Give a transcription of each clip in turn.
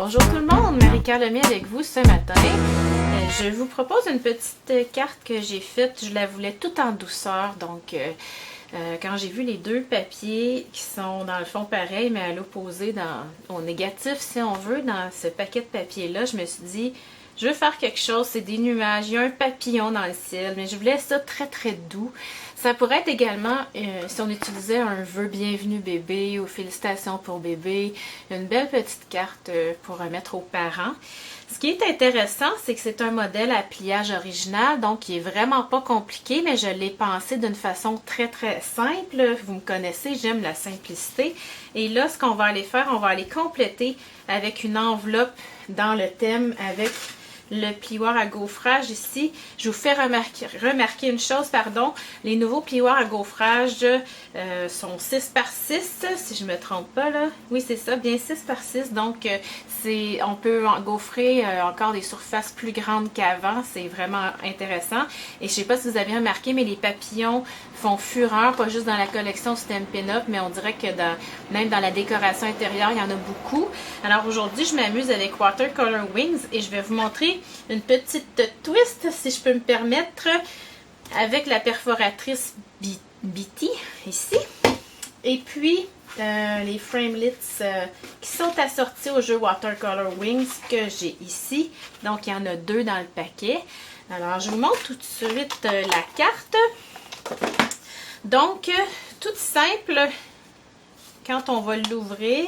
Bonjour tout le monde, Marie-Carl Lemay avec vous ce matin. Je vous propose une petite carte que j'ai faite. Je la voulais tout en douceur, donc quand j'ai vu les deux papiers qui sont dans le fond pareil, mais à l'opposé, au négatif si on veut, dans ce paquet de papier-là, je me suis dit, je veux faire quelque chose, c'est des nuages, il y a un papillon dans le ciel, mais je voulais ça très très doux. Ça pourrait être également, si on utilisait un vœu bienvenue bébé ou félicitations pour bébé, une belle petite carte pour remettre aux parents. Ce qui est intéressant, c'est que c'est un modèle à pliage original, donc il est vraiment pas compliqué, mais je l'ai pensé d'une façon très très simple. Vous me connaissez, j'aime la simplicité. Et là, ce qu'on va aller faire, on va aller compléter avec une enveloppe dans le thème avec le plioir à gaufrage ici. Je vous fais remarquer une chose, pardon. Les nouveaux plioirs à gaufrage sont 6 par 6, si je ne me trompe pas là. Oui, c'est ça, bien 6 par 6. Donc, on peut gaufrer encore des surfaces plus grandes qu'avant. C'est vraiment intéressant. Et je ne sais pas si vous avez remarqué, mais les papillons font fureur, pas juste dans la collection Stampin' Up, mais on dirait que même dans la décoration intérieure, il y en a beaucoup. Alors aujourd'hui, je m'amuse avec Watercolor Wings et je vais vous montrer une petite twist, si je peux me permettre, avec la perforatrice BT ici. Et puis, les framelits qui sont assortis au jeu Watercolor Wings que j'ai ici. Donc, il y en a 2 dans le paquet. Alors, je vous montre tout de suite la carte. Donc, toute simple, quand on va l'ouvrir,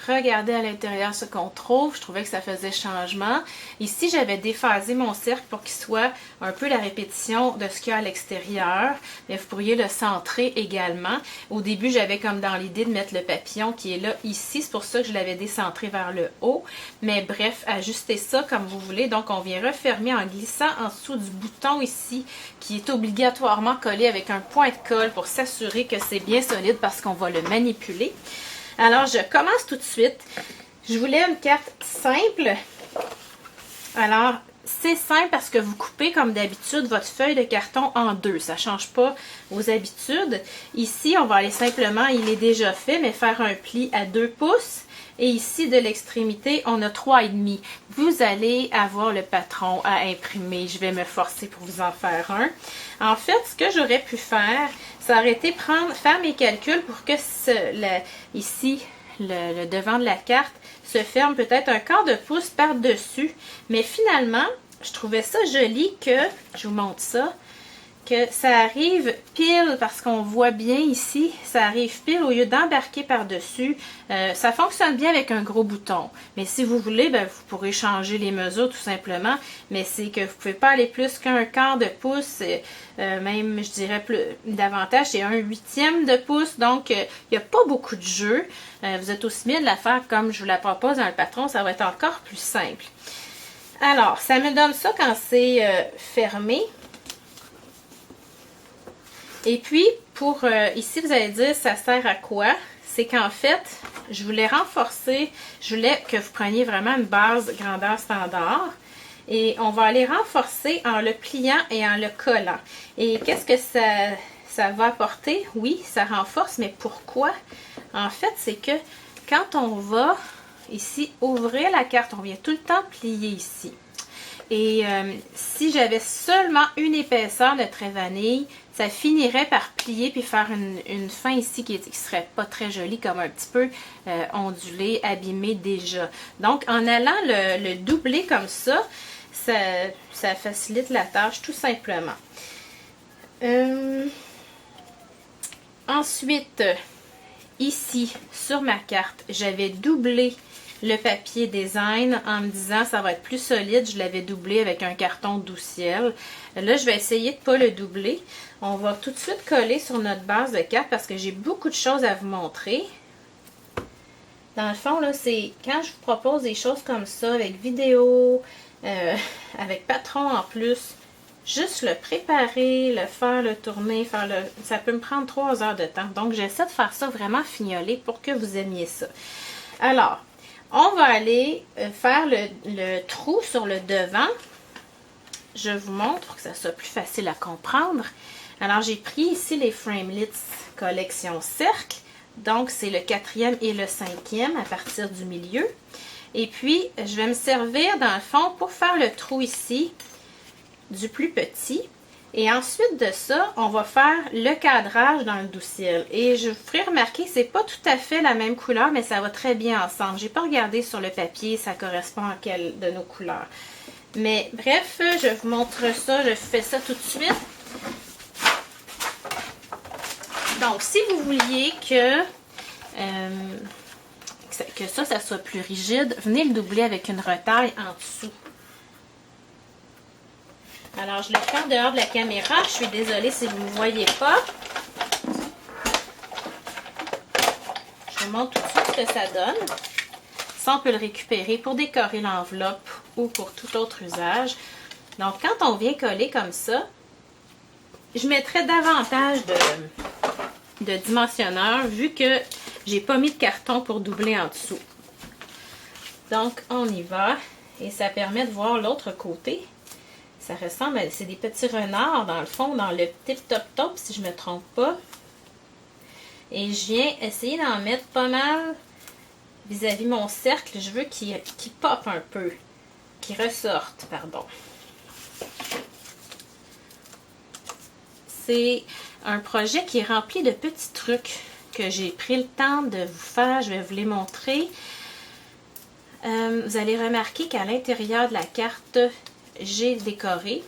regardez à l'intérieur ce qu'on trouve. Je trouvais que ça faisait changement. Ici, j'avais déphasé mon cercle pour qu'il soit un peu la répétition de ce qu'il y a à l'extérieur. Mais vous pourriez le centrer également. Au début, j'avais comme dans l'idée de mettre le papillon qui est là ici. C'est pour ça que je l'avais décentré vers le haut. Mais bref, ajustez ça comme vous voulez. Donc, on vient refermer en glissant en dessous du bouton ici qui est obligatoirement collé avec un point de colle pour s'assurer que c'est bien solide parce qu'on va le manipuler. Alors, je commence tout de suite. Je voulais une carte simple. Alors, c'est simple parce que vous coupez comme d'habitude votre feuille de carton en 2. Ça ne change pas vos habitudes. Ici, on va aller simplement, il est déjà fait, mais faire un pli à 2 pouces. Et ici, de l'extrémité, on a 3,5. Vous allez avoir le patron à imprimer. Je vais me forcer pour vous en faire un. En fait, ce que j'aurais pu faire, ça aurait été faire mes calculs pour que ici, le devant de la carte se ferme peut-être un quart de pouce par-dessus. Mais finalement, je trouvais ça joli que, je vous montre ça, que ça arrive pile, parce qu'on voit bien ici, ça arrive pile au lieu d'embarquer par-dessus. Ça fonctionne bien avec un gros bouton. Mais si vous voulez, ben, vous pourrez changer les mesures tout simplement. Mais c'est que vous ne pouvez pas aller plus qu'un quart de pouce, même je dirais plus davantage, c'est 1/8 de pouce. Donc, il n'y a pas beaucoup de jeu. Vous êtes aussi bien de la faire comme je vous la propose dans le patron, ça va être encore plus simple. Alors, ça me donne ça quand c'est fermé. Et puis, pour ici, vous allez dire, ça sert à quoi? C'est qu'en fait, je voulais renforcer, je voulais que vous preniez vraiment une base grandeur standard. Et on va aller renforcer en le pliant et en le collant. Et qu'est-ce que ça va apporter? Oui, ça renforce, mais pourquoi? En fait, c'est que quand on va ici ouvrir la carte, on vient tout le temps plier ici. Et si j'avais seulement une épaisseur de trait vanille, ça finirait par plier puis faire une fin ici qui serait pas très jolie, comme un petit peu ondulée, abîmée déjà. Donc, en allant le doubler comme ça, ça facilite la tâche tout simplement. Ensuite, ici, sur ma carte, j'avais doublé le papier design en me disant ça va être plus solide. Je l'avais doublé avec un carton doux ciel. Là, je vais essayer de ne pas le doubler. On va tout de suite coller sur notre base de carte parce que j'ai beaucoup de choses à vous montrer. Dans le fond, là, c'est quand je vous propose des choses comme ça avec vidéo, avec patron en plus, juste le préparer, le faire, le tourner, ça peut me prendre 3 heures de temps. Donc, j'essaie de faire ça vraiment fignolé pour que vous aimiez ça. Alors, on va aller faire le trou sur le devant. Je vous montre pour que ça soit plus facile à comprendre. Alors, j'ai pris ici les Framelits collection cercle. Donc, c'est le 4e et le 5e à partir du milieu. Et puis, je vais me servir dans le fond pour faire le trou ici du plus petit. Et ensuite de ça, on va faire le cadrage dans le doux ciel. Et je vous ferai remarquer, c'est pas tout à fait la même couleur, mais ça va très bien ensemble. J'ai pas regardé sur le papier, ça correspond à quelle de nos couleurs. Mais bref, je vous montre ça, je fais ça tout de suite. Donc, si vous vouliez que ça soit plus rigide, venez le doubler avec une retaille en dessous. Alors, je le fais en dehors de la caméra. Je suis désolée si vous ne me voyez pas. Je vous montre tout de suite ce que ça donne. Ça, on peut le récupérer pour décorer l'enveloppe ou pour tout autre usage. Donc, quand on vient coller comme ça, je mettrais davantage de dimensionneur vu que j'ai pas mis de carton pour doubler en dessous. Donc, on y va. Et ça permet de voir l'autre côté. Ça ressemble à... C'est des petits renards, dans le fond, dans le tip-top-top, si je ne me trompe pas. Et je viens essayer d'en mettre pas mal vis-à-vis mon cercle. Je veux qu'il pop un peu, qu'il ressorte, pardon. C'est un projet qui est rempli de petits trucs que j'ai pris le temps de vous faire. Je vais vous les montrer. Vous allez remarquer qu'à l'intérieur de la carte, j'ai décoré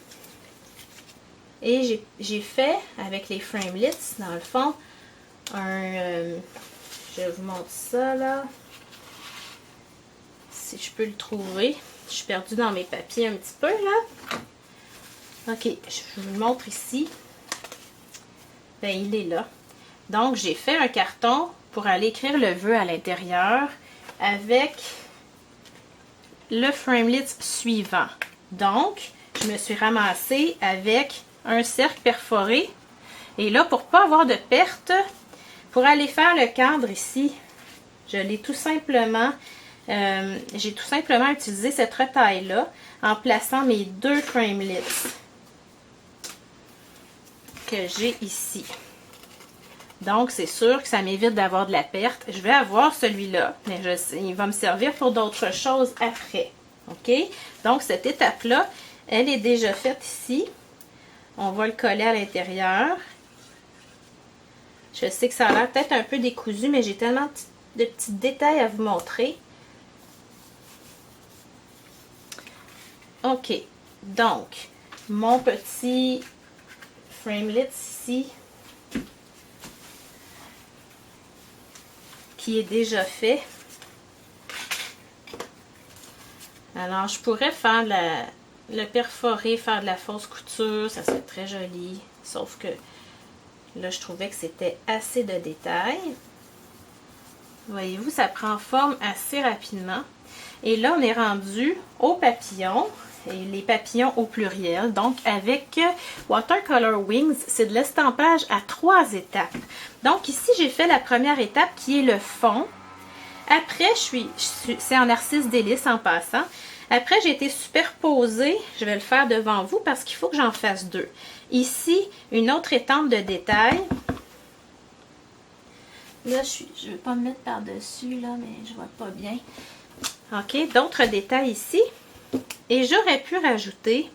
et j'ai fait avec les framelits dans le fond je vous montre ça là si je peux le trouver. Je suis perdue dans mes papiers un petit peu là. Ok, je vous le montre ici. Ben, il est là. Donc j'ai fait un carton pour aller écrire le vœu à l'intérieur avec le framelit suivant. Donc, je me suis ramassée avec un cercle perforé. Et là, pour ne pas avoir de perte, pour aller faire le cadre ici, j'ai tout simplement utilisé cette retaille-là en plaçant mes deux framelits que j'ai ici. Donc, c'est sûr que ça m'évite d'avoir de la perte. Je vais avoir celui-là, mais il va me servir pour d'autres choses après. OK? Donc, cette étape-là, elle est déjà faite ici. On va le coller à l'intérieur. Je sais que ça a l'air peut-être un peu décousu, mais j'ai tellement de petits détails à vous montrer. OK. Donc, mon petit framelit ici, qui est déjà fait. Alors, je pourrais faire le perforer, faire de la fausse couture, ça serait très joli. Sauf que là, je trouvais que c'était assez de détails. Voyez-vous, ça prend forme assez rapidement. Et là, on est rendu aux papillons. Et les papillons au pluriel. Donc, avec Watercolor Wings, c'est de l'estampage à 3 étapes. Donc, ici, j'ai fait la première étape qui est le fond. Après, c'est en narcisse délice en passant. Après, j'ai été superposée. Je vais le faire devant vous parce qu'il faut que j'en fasse 2. Ici, une autre étampe de détail. Là, je ne vais pas me mettre par-dessus, là, mais je vois pas bien. OK, d'autres détails ici. Et j'aurais pu rajouter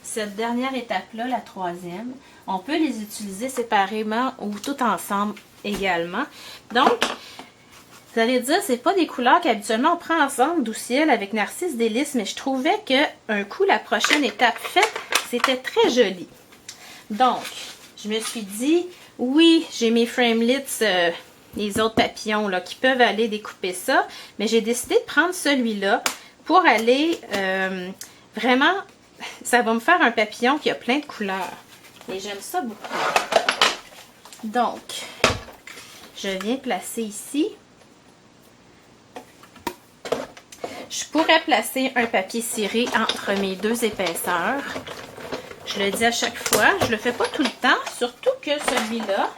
cette dernière étape-là, la 3e. On peut les utiliser séparément ou tout ensemble également. Donc, vous allez dire, c'est pas des couleurs qu'habituellement on prend ensemble, doux ciel avec narcisse délice, mais je trouvais qu'un coup, la prochaine étape faite, c'était très joli. Donc, je me suis dit, oui, j'ai mes framelits, les autres papillons là, qui peuvent aller découper ça, mais j'ai décidé de prendre celui-là pour aller vraiment, ça va me faire un papillon qui a plein de couleurs. Et j'aime ça beaucoup. Donc, je viens placer ici. Je pourrais placer un papier ciré entre mes 2 épaisseurs. Je le dis à chaque fois, je le fais pas tout le temps, surtout que celui-là,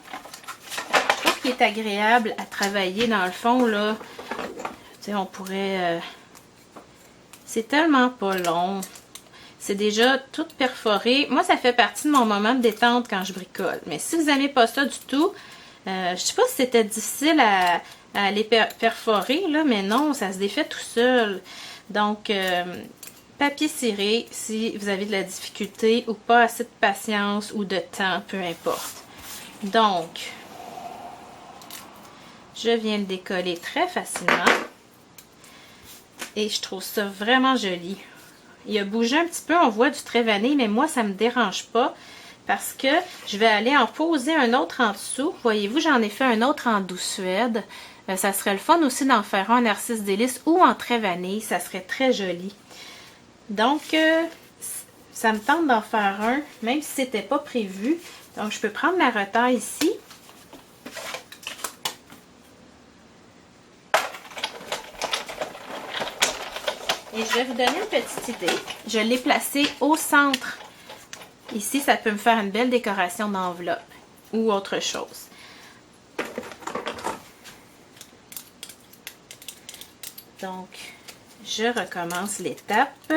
je trouve qu'il est agréable à travailler dans le fond, là. Tu sais, on pourrait... c'est tellement pas long. C'est déjà tout perforé. Moi, ça fait partie de mon moment de détente quand je bricole. Mais si vous n'aimez pas ça du tout, je sais pas si c'était difficile à aller perforer, là, mais non, ça se défait tout seul. Donc, papier ciré, si vous avez de la difficulté ou pas assez de patience ou de temps, peu importe. Donc, je viens le décoller très facilement. Et je trouve ça vraiment joli. Il a bougé un petit peu, on voit du trait vanille, mais moi, ça ne me dérange pas parce que je vais aller en poser un autre en dessous. Voyez-vous, j'en ai fait un autre en douce suède. Ça serait le fun aussi d'en faire un en narcisse délice ou en trait vanille. Ça serait très joli. Donc, ça me tente d'en faire un, même si c'était pas prévu. Donc, je peux prendre ma retaille ici. Et je vais vous donner une petite idée. Je l'ai placé au centre. Ici, ça peut me faire une belle décoration d'enveloppe ou autre chose. Donc, je recommence l'étape.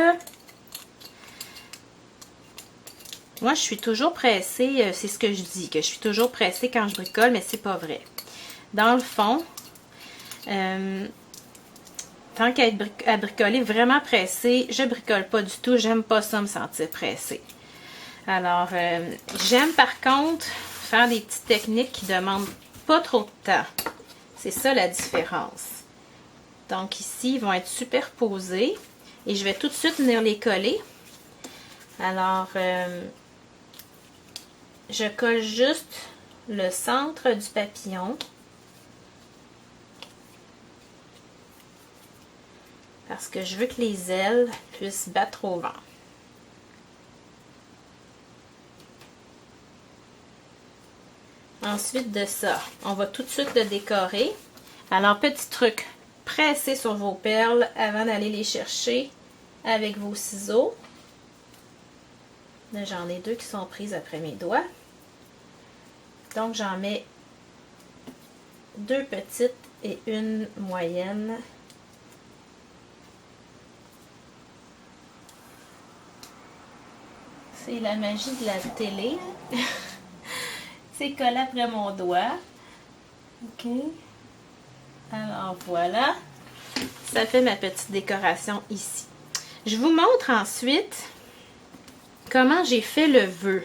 Moi, je suis toujours pressée, c'est ce que je dis, que je suis toujours pressée quand je bricole, mais c'est pas vrai. Dans le fond, tant qu'à être à bricoler vraiment pressée, je bricole pas du tout. J'aime pas ça me sentir pressée. Alors, j'aime par contre faire des petites techniques qui demandent pas trop de temps. C'est ça la différence. Donc ici, ils vont être superposés et je vais tout de suite venir les coller. Alors, je colle juste le centre du papillon. Parce que je veux que les ailes puissent battre au vent. Ensuite de ça, on va tout de suite le décorer. Alors, petit truc, pressez sur vos perles avant d'aller les chercher avec vos ciseaux. Là, j'en ai deux qui sont prises après mes doigts. Donc, j'en mets deux petites et une moyenne. C'est la magie de la télé. C'est collé après mon doigt. OK. Alors voilà. Ça fait ma petite décoration ici. Je vous montre ensuite comment j'ai fait le vœu.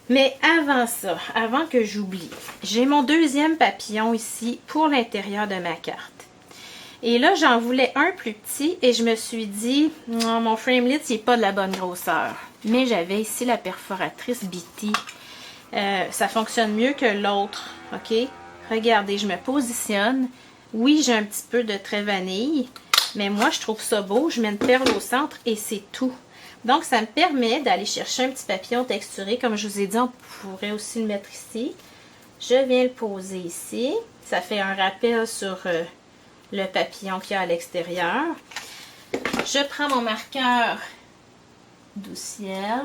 Mais avant ça, avant que j'oublie, j'ai mon deuxième papillon ici pour l'intérieur de ma carte. Et là, j'en voulais un plus petit et je me suis dit, non, mon framelit, il n'est pas de la bonne grosseur. Mais j'avais ici la perforatrice BT. Ça fonctionne mieux que l'autre, OK? Regardez, je me positionne. Oui, j'ai un petit peu de trait vanille, mais moi, je trouve ça beau. Je mets une perle au centre et c'est tout. Donc, ça me permet d'aller chercher un petit papillon texturé. Comme je vous ai dit, on pourrait aussi le mettre ici. Je viens le poser ici. Ça fait un rappel sur le papillon qu'il y a à l'extérieur. Je prends mon marqueur Doux Ciel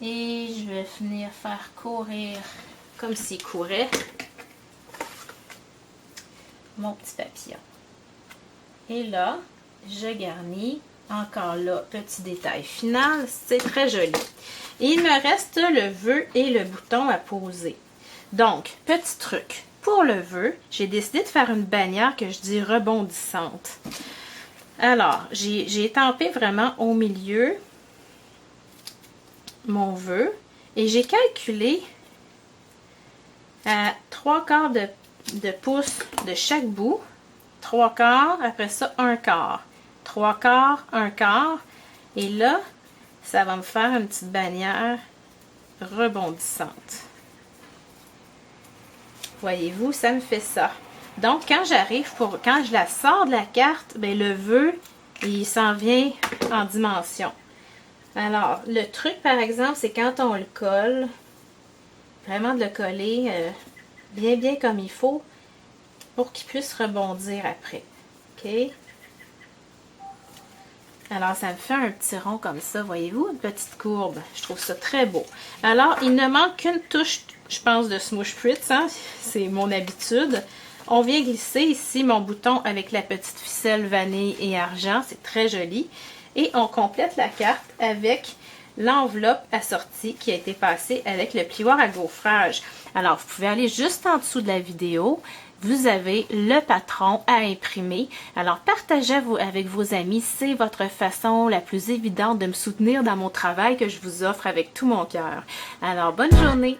et je vais venir faire courir comme s'il courait mon petit papillon. Et là, je garnis. Encore là, petit détail final, c'est très joli. Et il me reste le vœu et le bouton à poser. Donc, petit truc. Pour le vœu, j'ai décidé de faire une bannière que je dis rebondissante. Alors, j'ai étampé vraiment au milieu mon vœu et j'ai calculé à 3/4 de pouce de chaque bout. 3/4, après ça 1/4. 3/4, 1/4. Et là, ça va me faire une petite bannière rebondissante. Voyez-vous, ça me fait ça. Donc, quand quand je la sors de la carte, ben, le vœu, il s'en vient en dimension. Alors, le truc, par exemple, c'est quand on le colle, vraiment de le coller bien comme il faut pour qu'il puisse rebondir après. OK? Alors, ça me fait un petit rond comme ça, voyez-vous, une petite courbe. Je trouve ça très beau. Alors, il ne manque qu'une touche, je pense, de Smoosh Spritz, hein? C'est mon habitude. On vient glisser ici mon bouton avec la petite ficelle vanille et argent. C'est très joli. Et on complète la carte avec l'enveloppe assortie qui a été passée avec le plioir à gaufrage. Alors, vous pouvez aller juste en dessous de la vidéo vous avez le patron à imprimer. Alors, partagez avec vos amis. C'est votre façon la plus évidente de me soutenir dans mon travail que je vous offre avec tout mon cœur. Alors, bonne journée!